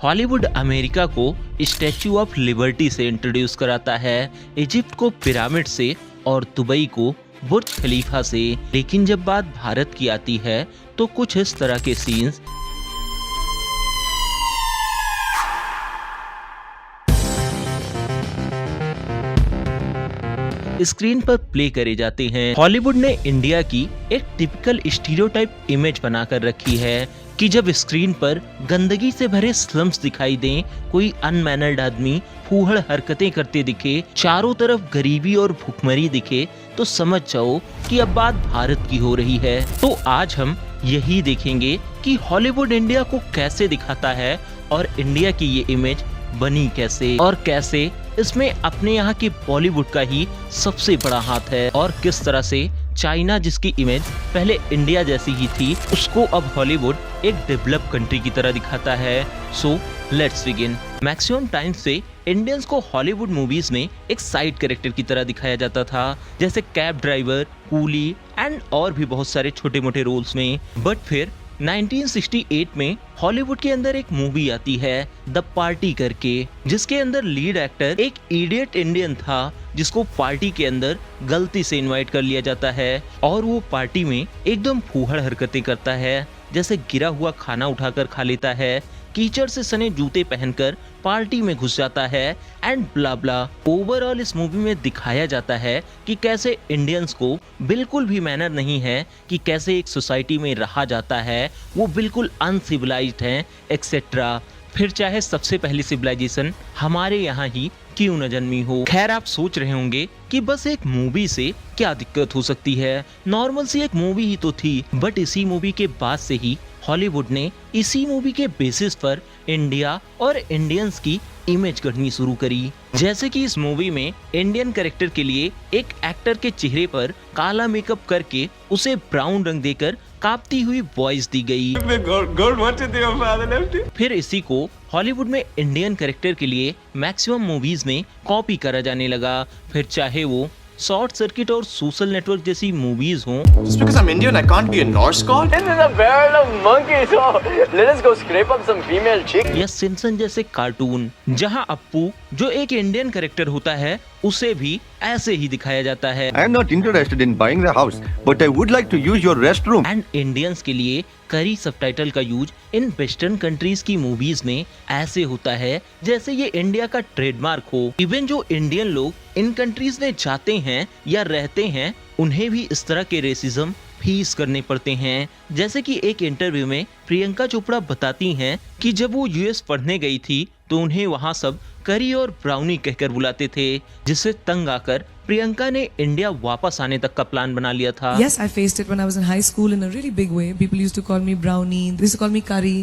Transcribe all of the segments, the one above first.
Hollywood America को statue of liberty से introduce कराता है, इजिप्ट को पिरामिड से और दुबई को बुर्ज खलीफा से। लेकिन जब बात भारत की आती है तो कुछ इस तरह के सीन्स स्क्रीन पर प्ले करे जाते हैं। हॉलीवुड ने इंडिया की एक टिपिकल स्टीरियोटाइप इमेज बनाकर रखी है कि जब स्क्रीन पर गंदगी से भरे स्लम्स दिखाई दें, कोई अनमैनर्ड आदमी फूहड़ हरकतें करते दिखे, चारों तरफ गरीबी और भुखमरी दिखे, तो समझ जाओ कि अब बात भारत की हो रही है। तो आज हम यही देखेंगे कि हॉलीवुड इंडिया को कैसे दिखाता है और इंडिया की ये इमेज बनी कैसे, और कैसे इसमें अपने यहाँ के बॉलीवुड का ही सबसे बड़ा हाथ है, और किस तरह से चाइना जिसकी इमेज पहले इंडिया जैसी ही थी, उसको अब हॉलीवुड एक डेवलप कंट्री की तरह दिखाता है। So let's begin. Maximum time से इंडियंस को हॉलीवुड मूवीज में एक साइड कैरेक्टर की तरह दिखाया जाता था, जैसे कैब ड्राइवर, कूली एंड और भी बहुत सारे छोटे मोटे रोल्स में। बट फिर 1968 में हॉलीवुड के अंदर एक मूवी आती है द पार्टी करके, जिसके अंदर लीड एक्टर एक इडियट इंडियन था जिसको पार्टी के अंदर गलती से इनवाइट कर लिया जाता है, और वो पार्टी में एकदम फूहड़ हरकतें करता है, जैसे गिरा हुआ खाना उठाकर खा लेता है, कीचड़ से सने जूते पहनकर पार्टी में घुस जाता है एंड ब्ला ब्ला। ओवरऑल इस मूवी में दिखाया जाता है कि कैसे इंडियंस को बिल्कुल भी मैनर नहीं है, कि कैसे एक सोसाइटी में रहा जाता है, वो बिल्कुल अनसिविलाइज्ड हैं एक्सेट्रा। फिर चाहे सबसे पहली सिविलाइजेशन हमारे यहाँ ही क्यों न जन्मी हो। खैर, आप सोच रहे होंगे कि बस एक मूवी से क्या दिक्कत हो सकती है, नॉर्मल सी एक मूवी ही तो थी। बट इसी मूवी के बाद से ही हॉलीवुड ने इसी मूवी के बेसिस पर इंडिया और इंडियंस की इमेज गढ़नी शुरू करी। जैसे कि इस मूवी में इंडियन कैरेक्टर के लिए एक एक्टर के चेहरे पर काला मेकअप करके उसे ब्राउन रंग देकर कांपती हुई वॉइस दी गई। फिर इसी को हॉलीवुड में इंडियन कैरेक्टर के लिए मैक्सिमम मूवीज में कॉपी करा जाने लगा, फिर चाहे वो शॉर्ट सर्किट और सोशल नेटवर्क जैसी मूवीज हों। Just because I'm Indian, I can't be a Norse god? This is a barrel of monkeys, so let us go scrape up some female chicks. या सिम्पसन जैसे cartoon, जहां अप्पू जो एक Indian character होता है उसे भी ऐसे ही दिखाया जाता है। I am not interested in buying the house, but I would like to use your restroom. And Indians के लिए करी सबटाइटल का यूज इन वेस्टर्न कंट्रीज की मूवीज में ऐसे होता है जैसे ये इंडिया का ट्रेडमार्क हो। इवन जो इंडियन लोग इन कंट्रीज में जाते हैं या रहते हैं, उन्हें भी इस तरह के रेसिज्म फेस करने पड़ते हैं। जैसे कि एक इंटरव्यू में प्रियंका चोपड़ा बताती हैं कि जब वो यूएस पढ़ने गई थी तो उन्हें वहाँ सब करी और ब्राउनी कहकर बुलाते थे, जिससे तंग आकर प्रियंका ने इंडिया वापस आने तक का प्लान बना लिया था। Yes, I faced it when I was in high school in a really big way. People used to call me brownie, they used to call me curry,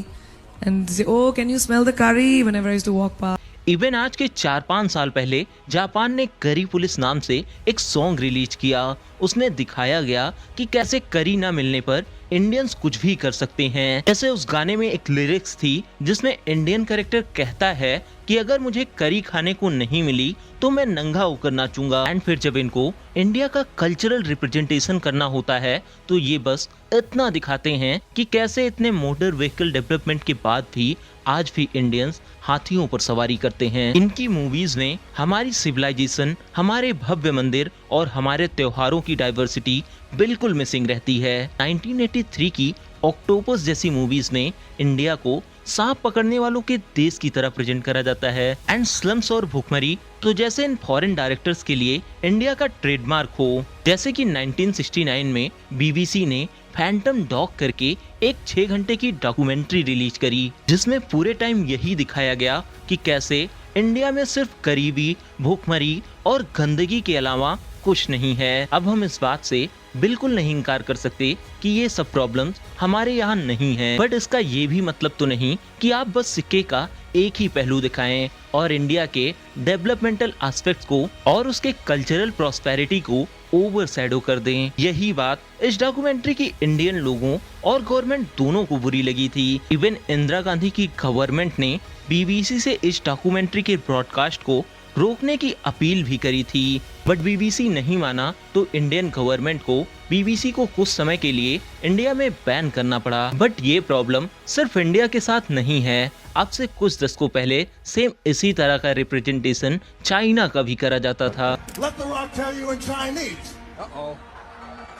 and they say, "Oh, can you smell the curry?" Whenever I used to walk past. Even आज के 4-5 साल पहले Japan ने करी police नाम से एक song release किया। उसने दिखाया गया कि कैसे करी ना मिलने पर इंडियंस कुछ भी कर सकते हैं। जैसे उस गाने में एक लिरिक्स थी जिसमें इंडियन कैरेक्टर कहता है कि अगर मुझे करी खाने को नहीं मिली तो मैं नंगा होकर नाचूंगा। एंड फिर जब इनको इंडिया का कल्चरल रिप्रेजेंटेशन करना होता है तो ये बस इतना दिखाते हैं कि कैसे इतने मोटर व्हीकल डेवलपमेंट के बाद भी आज भी इंडियंस हाथियों पर सवारी करते हैं। इनकी मूवीज में हमारी सिविलाइजेशन, हमारे भव्य मंदिर और हमारे त्योहारों की डाइवर्सिटी बिल्कुल मिसिंग रहती है। 1983 की ऑक्टोपस जैसी मूवीज में इंडिया को सांप पकड़ने वालों के देश की तरह प्रेजेंट करा जाता है। एंड स्लम्स और भुखमरी तो जैसे इन फॉरेन डायरेक्टर्स के लिए इंडिया का ट्रेडमार्क हो। जैसे कि 1969 में बीबीसी ने फैंटम डॉग करके एक 6 घंटे की डॉक्यूमेंट्री रिलीज करी, जिसमें पूरे टाइम यही दिखाया गया कि कैसे इंडिया में सिर्फ गरीबी, भूखमरी और गंदगी के अलावा कुछ नहीं है। अब हम इस बात से बिल्कुल नहीं इनकार कर सकते कि ये सब प्रॉब्लम्स हमारे यहाँ नहीं हैं, बट इसका ये भी मतलब तो नहीं कि आप बस सिक्के का एक ही पहलू दिखाएं और इंडिया के डेवलपमेंटल एस्पेक्ट्स को और उसके कल्चरल प्रॉस्पेरिटी को ओवरशैडो कर दें। यही बात इस डॉक्यूमेंट्री की इंडियन लोगों और गवर्नमेंट दोनों को बुरी लगी थी। इवन इंदिरा गांधी की गवर्नमेंट ने बीबीसी से इस डॉक्यूमेंट्री के ब्रॉडकास्ट को रोकने की अपील भी करी थी, बट बीबीसी नहीं माना तो इंडियन गवर्नमेंट को बीबीसी को कुछ समय के लिए इंडिया में बैन करना पड़ा। बट ये प्रॉब्लम सिर्फ इंडिया के साथ नहीं है, अब से कुछ दशकों पहले सेम इसी तरह का रिप्रेजेंटेशन चाइना का भी करा जाता था। Let the rock tell you in Chinese. Uh-oh.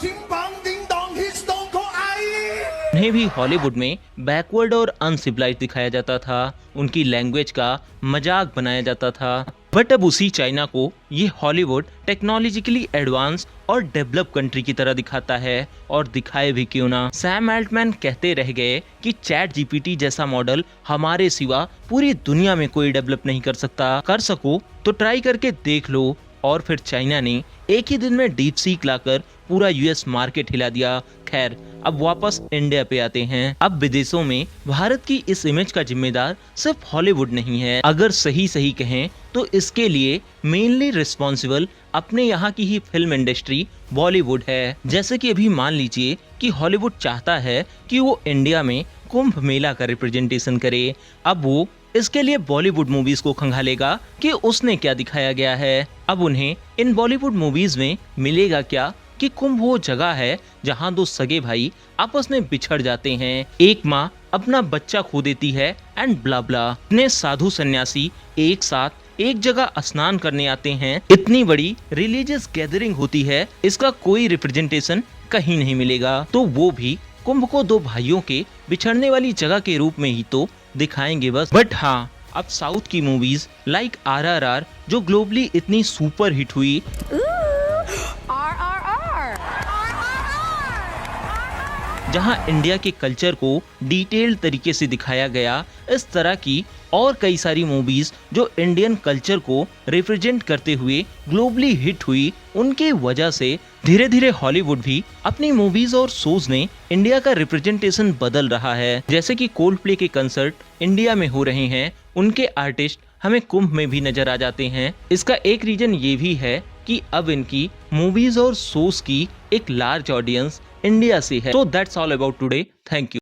Ding bang ding dong, he's stone cold आई। उन्हें भी हॉलीवुड में बैकवर्ड और अनसिविलाइज्ड दिखाया जाता था, उनकी लैंग्वेज का मजाक बनाया जाता था। बट अब उसी चाइना को ये हॉलीवुड टेक्नोलॉजिकली एडवांस और डेवलप कंट्री की तरह दिखाता है, और दिखाए भी क्यों ना। सैम अल्टमैन कहते रह गए कि चैट जीपीटी जैसा मॉडल हमारे सिवा पूरी दुनिया में कोई डेवलप नहीं कर सकता, कर सको तो ट्राई करके देख लो। और फिर चाइना ने एक ही दिन में डीप सीक लाकर पूरा यूएस मार्केट हिला दिया। खैर, अब वापस इंडिया पे आते हैं। अब विदेशों में भारत की इस इमेज का जिम्मेदार सिर्फ हॉलीवुड नहीं है, अगर सही कहें तो इसके लिए मेनली रिस्पॉन्सिबल अपने यहाँ की ही फिल्म इंडस्ट्री बॉलीवुड है। जैसे कि अभी मान लीजिए कि हॉलीवुड चाहता है कि वो इंडिया में कुंभ मेला का रिप्रेजेंटेशन करे, अब वो इसके लिए बॉलीवुड मूवीज को खंगालेगा कि उसने क्या दिखाया गया है। अब उन्हें इन बॉलीवुड मूवीज में मिलेगा क्या कि कुंभ वो जगह है जहां दो सगे भाई आपस में बिछड़ जाते हैं, एक माँ अपना बच्चा खो देती है एंड ब्ला ब्ला। इतने साधु सन्यासी एक साथ एक जगह स्नान करने आते हैं, इतनी बड़ी रिलीजियस गैदरिंग होती है, इसका कोई रिप्रेजेंटेशन कहीं नहीं मिलेगा। तो वो भी कुंभ को दो भाइयों के बिछड़ने वाली जगह के रूप में ही तो दिखाएंगे बस। बट हाँ, अब साउथ की मूवीज लाइक RRR जो ग्लोबली इतनी सुपर हिट हुई, जहां इंडिया के कल्चर को डिटेल्ड तरीके से दिखाया गया, इस तरह की और कई सारी मूवीज जो इंडियन कल्चर को रिप्रेजेंट करते हुए ग्लोबली हिट हुई, उनके वजह से धीरे धीरे हॉलीवुड भी अपनी मूवीज और शोज में इंडिया का रिप्रेजेंटेशन बदल रहा है। जैसे कि कोल्डप्ले के कंसर्ट इंडिया में हो रहे हैं, उनके आर्टिस्ट हमें कुंभ में भी नजर आ जाते हैं। इसका एक रीजन ये भी है कि अब इनकी मूवीज और शोज की एक लार्ज ऑडियंस इंडिया से है। तो that's all about today, thank you.